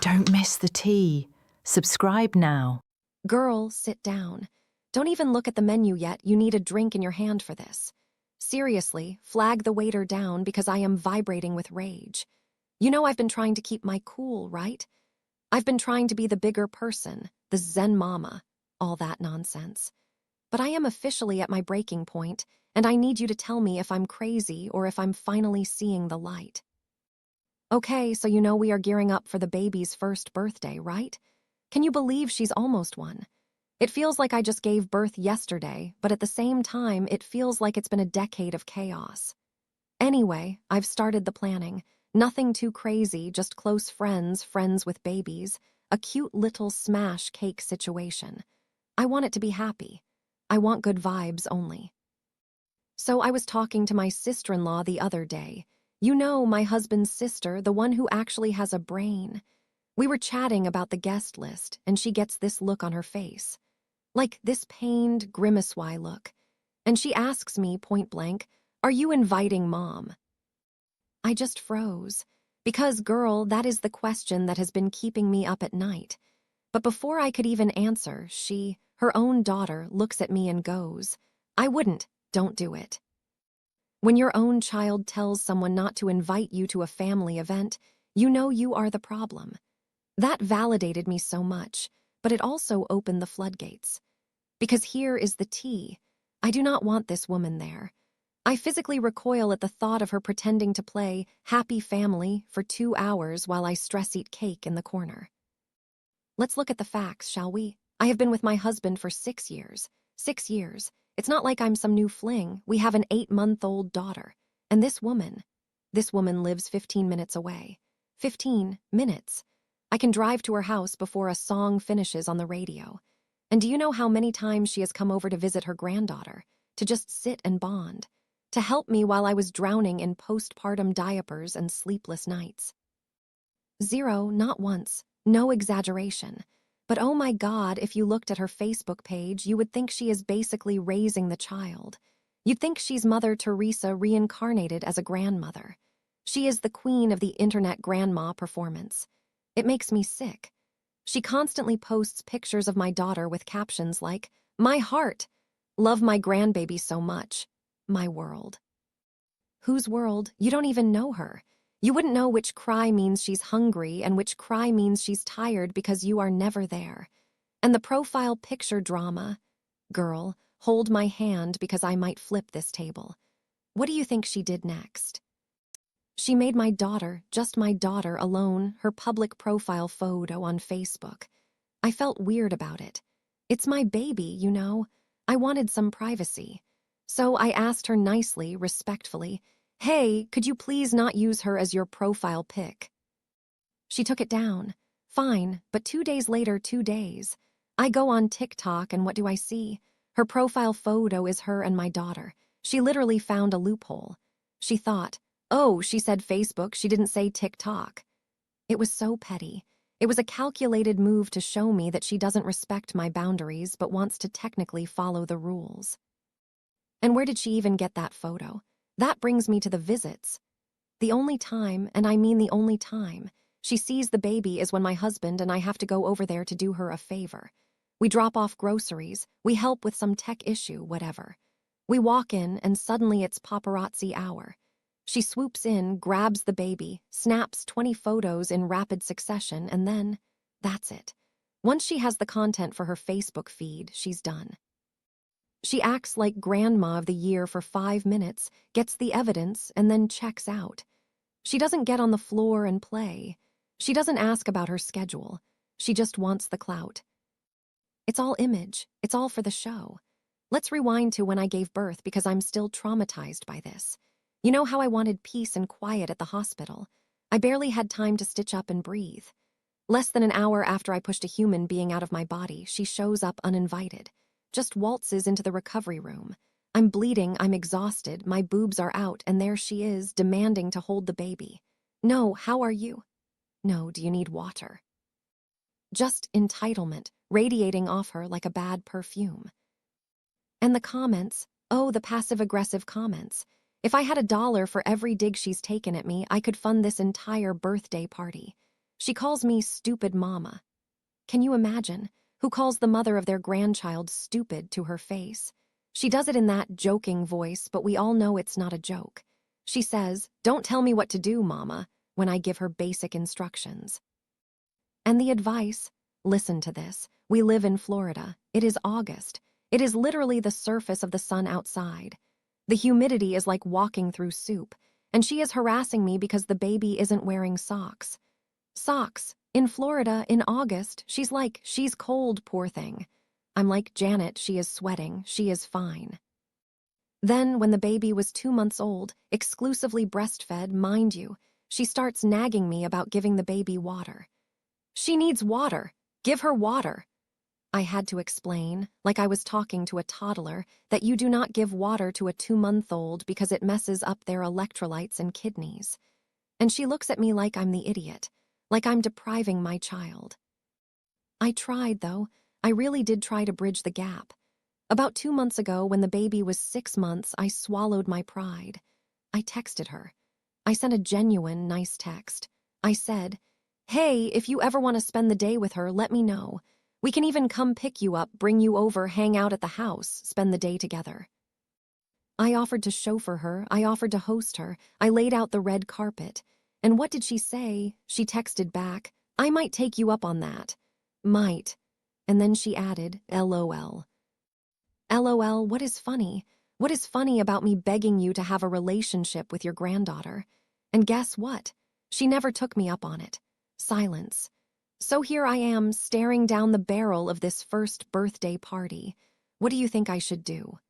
Don't miss the tea. Subscribe now. Girl, sit down. Don't even look at the menu yet. You need a drink in your hand for this. Seriously, flag the waiter down because I am vibrating with rage. You know I've been trying to keep my cool, right? I've been trying to be the bigger person, the Zen mama, all that nonsense. But I am officially at my breaking point, and I need you to tell me if I'm crazy or if I'm finally seeing the light. Okay, so you know we are gearing up for the baby's first birthday, right? Can you believe she's almost one? It feels like I just gave birth yesterday, but at the same time, it feels like it's been a decade of chaos. Anyway, I've started the planning. Nothing too crazy, just close friends, friends with babies, a cute little smash cake situation. I want it to be happy. I want good vibes only. So I was talking to my sister-in-law the other day. You know, my husband's sister, the one who actually has a brain. We were chatting about the guest list, and she gets this look on her face. Like this pained, grimace-y look. And she asks me point blank, "Are you inviting Mom?" I just froze. Because, girl, that is the question that has been keeping me up at night. But before I could even answer, her own daughter, looks at me and goes, "I wouldn't, don't do it." When your own child tells someone not to invite you to a family event, you know you are the problem. That validated me so much, but it also opened the floodgates. Because here is the tea. I do not want this woman there. I physically recoil at the thought of her pretending to play happy family for 2 hours while I stress-eat cake in the corner. Let's look at the facts, shall we? I have been with my husband for 6 years. 6 years. It's not like I'm some new fling. We have an 8-month-old daughter. And this woman lives 15 minutes away. 15 minutes. I can drive to her house before a song finishes on the radio. And do you know how many times she has come over to visit her granddaughter, to just sit and bond, to help me while I was drowning in postpartum diapers and sleepless nights? 0, not once. No exaggeration. But oh my God, if you looked at her Facebook page, you would think she is basically raising the child. You'd think she's Mother Teresa reincarnated as a grandmother. She is the queen of the internet grandma performance. It makes me sick. She constantly posts pictures of my daughter with captions like, "My heart, love my grandbaby so much, my world." Whose world? You don't even know her. You wouldn't know which cry means she's hungry and which cry means she's tired because you are never there. And the profile picture drama. Girl, hold my hand because I might flip this table. What do you think she did next? She made my daughter, just my daughter alone, her public profile photo on Facebook. I felt weird about it. It's my baby, you know. I wanted some privacy. So I asked her nicely, respectfully, "Hey, could you please not use her as your profile pic?" She took it down. Fine, but 2 days later, 2 days. I go on TikTok and what do I see? Her profile photo is her and my daughter. She literally found a loophole. She thought, oh, she said Facebook, she didn't say TikTok. It was so petty. It was a calculated move to show me that she doesn't respect my boundaries but wants to technically follow the rules. And where did she even get that photo? That brings me to the visits. The only time, and I mean the only time, she sees the baby is when my husband and I have to go over there to do her a favor. We drop off groceries, we help with some tech issue, whatever. We walk in and suddenly it's paparazzi hour. She swoops in, grabs the baby, snaps 20 photos in rapid succession, and then, that's it. Once she has the content for her Facebook feed, she's done. She acts like Grandma of the Year for 5 minutes, gets the evidence, and then checks out. She doesn't get on the floor and play. She doesn't ask about her schedule. She just wants the clout. It's all image. It's all for the show. Let's rewind to when I gave birth because I'm still traumatized by this. You know how I wanted peace and quiet at the hospital? I barely had time to stitch up and breathe. Less than an hour after I pushed a human being out of my body, she shows up uninvited. Just waltzes into the recovery room. I'm bleeding, I'm exhausted, my boobs are out, and there she is, demanding to hold the baby. No, how are you? No, do you need water? Just entitlement, radiating off her like a bad perfume. And the comments, oh, the passive-aggressive comments. If I had $1 for every dig she's taken at me, I could fund this entire birthday party. She calls me stupid mama. Can you imagine? Who calls the mother of their grandchild stupid to her face? She does it in that joking voice, but we all know it's not a joke. She says, "Don't tell me what to do, mama," when I give her basic instructions. And the advice? Listen to this. We live in Florida. It is August. It is literally the surface of the sun outside. The humidity is like walking through soup, and she is harassing me because the baby isn't wearing socks. Socks. In Florida, in August, she's cold, poor thing. I'm like, Janet, she is sweating, she is fine. Then, when the baby was 2 months old, exclusively breastfed, mind you, she starts nagging me about giving the baby water. She needs water. Give her water. I had to explain, like I was talking to a toddler, that you do not give water to a 2-month-old because it messes up their electrolytes and kidneys. And she looks at me like I'm the idiot, like I'm depriving my child. I tried, though. I really did try to bridge the gap. About 2 months ago, when the baby was 6 months, I swallowed my pride. I texted her. I sent a genuine, nice text. I said, "Hey, if you ever want to spend the day with her, let me know. We can even come pick you up, bring you over, hang out at the house, spend the day together." I offered to chauffeur her, I offered to host her, I laid out the red carpet. And what did she say? She texted back, "I might take you up on that." Might. And then she added, LOL. LOL, what is funny? What is funny about me begging you to have a relationship with your granddaughter? And guess what? She never took me up on it. Silence. So here I am, staring down the barrel of this first birthday party. What do you think I should do?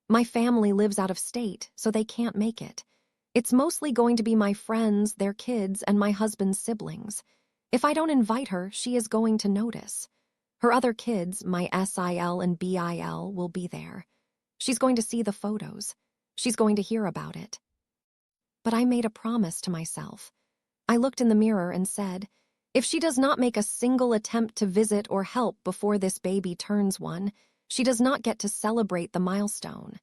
My family lives out of state, so they can't make it. It's mostly going to be my friends, their kids, and my husband's siblings. If I don't invite her, she is going to notice. Her other kids, my SIL and BIL, will be there. She's going to see the photos. She's going to hear about it. But I made a promise to myself. I looked in the mirror and said, if she does not make a single attempt to visit or help before this baby turns 1, she does not get to celebrate the milestone.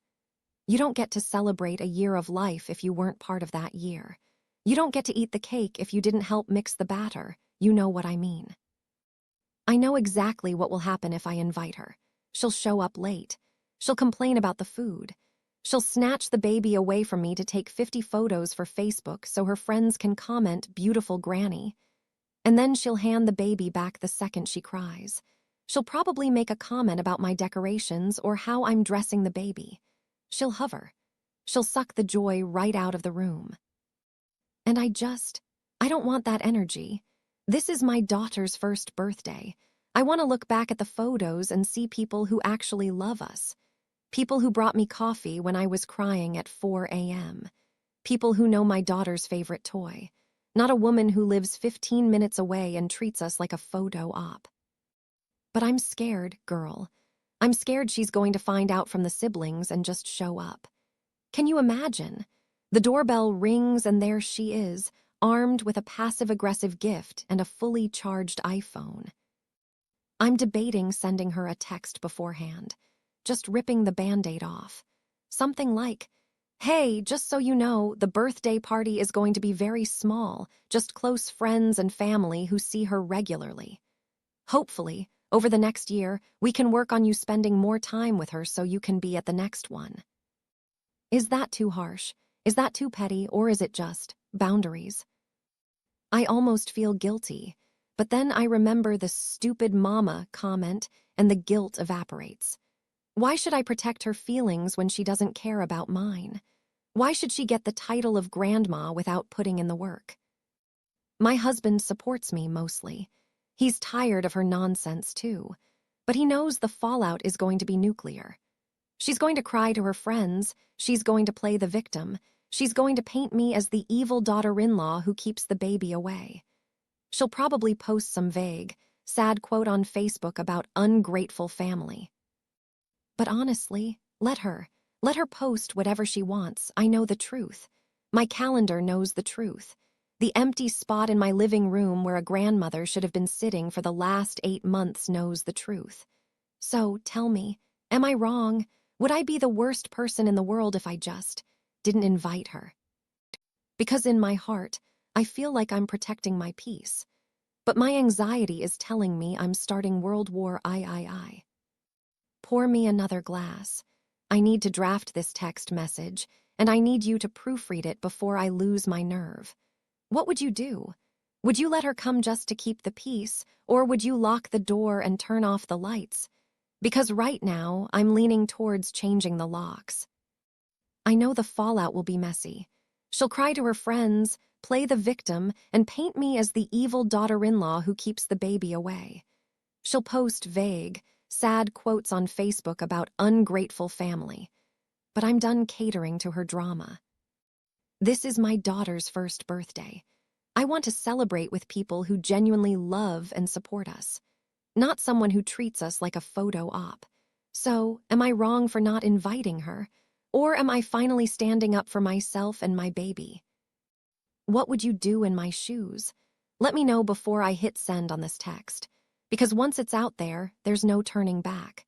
You don't get to celebrate a year of life if you weren't part of that year. You don't get to eat the cake if you didn't help mix the batter. You know what I mean. I know exactly what will happen if I invite her. She'll show up late. She'll complain about the food. She'll snatch the baby away from me to take 50 photos for Facebook so her friends can comment, "Beautiful granny." And then she'll hand the baby back the second she cries. She'll probably make a comment about my decorations or how I'm dressing the baby. She'll hover. She'll suck the joy right out of the room. And I don't want that energy. This is my daughter's first birthday. I want to look back at the photos and see people who actually love us. People who brought me coffee when I was crying at 4 a.m. People who know my daughter's favorite toy. Not a woman who lives 15 minutes away and treats us like a photo op. But I'm scared, girl. I'm scared she's going to find out from the siblings and just show up. Can you imagine? The doorbell rings and there she is, armed with a passive-aggressive gift and a fully charged iPhone. I'm debating sending her a text beforehand, just ripping the Band-Aid off. Something like, "Hey, just so you know, the birthday party is going to be very small, just close friends and family who see her regularly. Hopefully, over the next year, we can work on you spending more time with her so you can be at the next one." Is that too harsh? Is that too petty, or is it just boundaries? I almost feel guilty, but then I remember the "stupid mama" comment and the guilt evaporates. Why should I protect her feelings when she doesn't care about mine? Why should she get the title of grandma without putting in the work? My husband supports me mostly. He's tired of her nonsense too, but he knows the fallout is going to be nuclear. She's going to cry to her friends, she's going to play the victim, she's going to paint me as the evil daughter-in-law who keeps the baby away. She'll probably post some vague, sad quote on Facebook about ungrateful family. But honestly, let her post whatever she wants. I know the truth. My calendar knows the truth. The empty spot in my living room where a grandmother should have been sitting for the last 8 months knows the truth. So, tell me, am I wrong? Would I be the worst person in the world if I just didn't invite her? Because in my heart, I feel like I'm protecting my peace. But my anxiety is telling me I'm starting World War I. Pour me another glass. I need to draft this text message, and I need you to proofread it before I lose my nerve. What would you do? Would you let her come just to keep the peace, or would you lock the door and turn off the lights? Because right now, I'm leaning towards changing the locks. I know the fallout will be messy. She'll cry to her friends, play the victim, and paint me as the evil daughter-in-law who keeps the baby away. She'll post vague, sad quotes on Facebook about ungrateful family. But I'm done catering to her drama. This is my daughter's first birthday. I want to celebrate with people who genuinely love and support us, not someone who treats us like a photo op. So, am I wrong for not inviting her? Or am I finally standing up for myself and my baby? What would you do in my shoes? Let me know before I hit send on this text, because once it's out there, there's no turning back.